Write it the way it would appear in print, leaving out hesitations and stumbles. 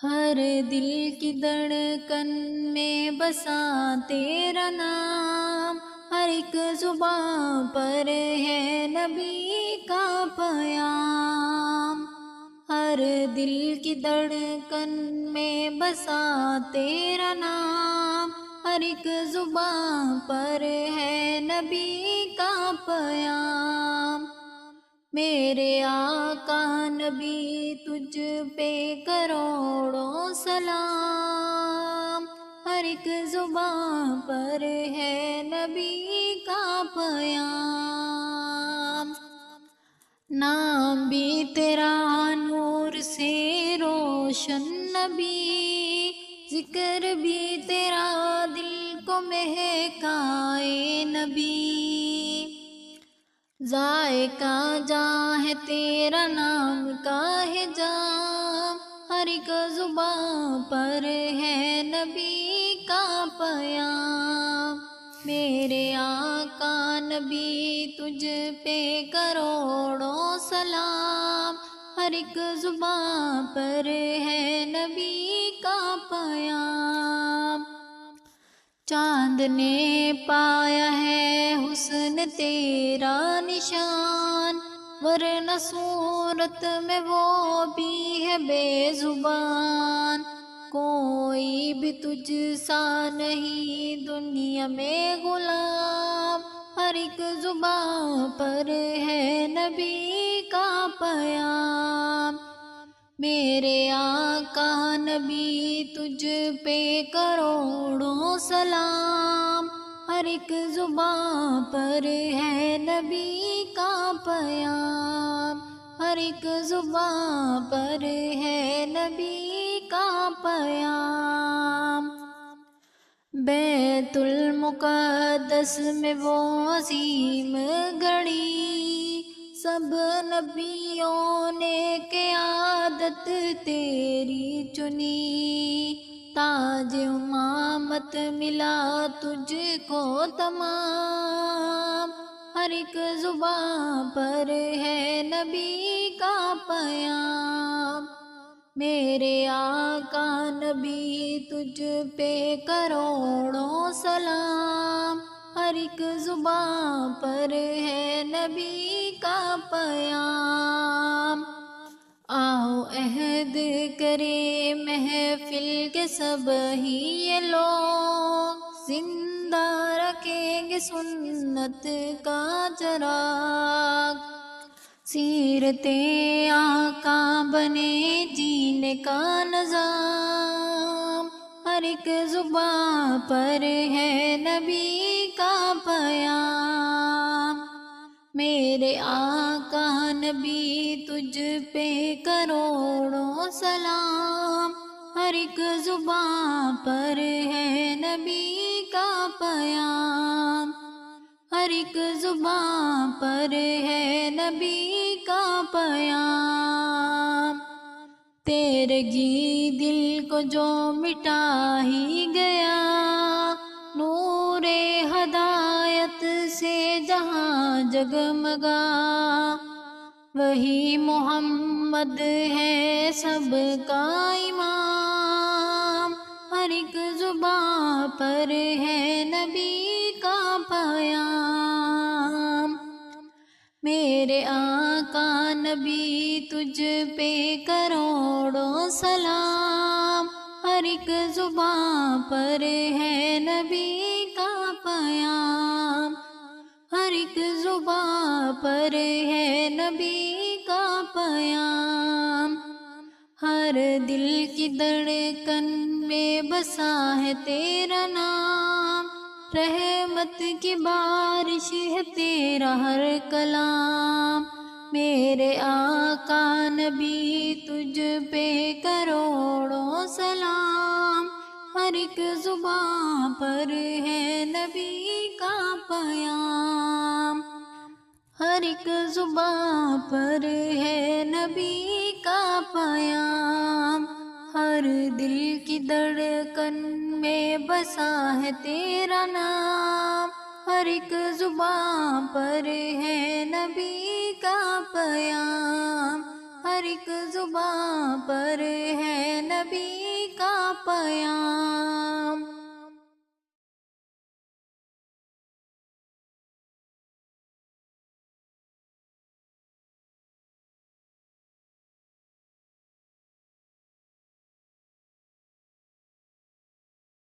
ہر دل کی دھڑکن میں بسا تیرا نام، ہر ایک زباں پر ہے نبی کا پیام۔ ہر دل کی دھڑکن میں بسا تیرا نام، ہر ایک زباں پر ہے نبی کا پیام۔ میرے آقا نبی تجھ پہ کروڑوں سلام، ہر ایک زبان پر ہے نبی کا پیام۔ نام بھی تیرا نور سے روشن نبی، ذکر بھی تیرا دل کو مہکائے نبی۔ ذائقہ جاں ہے تیرا نام کا ہے جام، ہر ایک زبان پر ہے نبی کا پیام۔ میرے آقا نبی تجھ پہ کروڑوں سلام، ہر ایک زبان پر ہے نبی کا پیام۔ چاند نے پایا ہے حسن تیرا نشان، ورنہ صورت میں وہ بھی ہے بے زبان۔ کوئی بھی تجھ سا نہیں دنیا میں غلام، ہر ایک زبان پر ہے نبی کا پیام۔ میرے آقا نبی تجھ پہ کروڑوں سلام، ہر ایک زبان پر ہے نبی کا پیام، ہر ایک زبان پر ہے نبی کا پیام۔ بیت المقدس میں وہ عظیم گھڑی، سب نبیوں نے قیادت تیری چنی۔ تاج امامت ملا تجھ کو تمام، ہر ایک زبان پر ہے نبی کا پیام۔ میرے آقا نبی تجھ پہ کروڑوں سلام، ہر ایک زبان پر ہے نبی کا پیام۔ آؤ عہد کرے محفل کے سب ہی یہ لوگ، زندہ رکھیں گے سنت کا چراغ۔ سیرت آقا بنے جینے کا نظام، ہر ایک زبان پر ہے نبی کا پیام۔ میرے آقا نبی تجھ پہ کروڑوں سلام، ہر ایک زبان پر ہے نبی کا پیام، ہر ایک زبان پر ہے نبی کا پیام۔ تیرگی دل کو جو مٹا ہی گیا، نور ہدایت سے جہاں جگمگا، وہی محمد ہے سب کا امام، ہر ایک زبان پر ہے نبی کا پیام۔ میرے آقا نبی تجھ پہ کروڑوں سلام، ہر ایک زبان پر ہے نبی کا پیام، ہر ایک زبان پر ہے نبی کا پیام۔ ہر دل کی دھڑکن میں بسا ہے تیرا نام، رحمت کی بارش ہے تیرا ہر کلام۔ میرے آقا نبی تجھ پہ کروڑوں سلام، ہر ایک زبان پر ہے نبی کا پیام، ہر ایک زبان پر ہے نبی کا پیام۔ ہر دل کی دھڑکن میں بسا ہے تیرا نام، ہر ایک زبان پر ہے نبی کا پیام، ہر ایک زبان پر ہے نبی نبی کا پیام.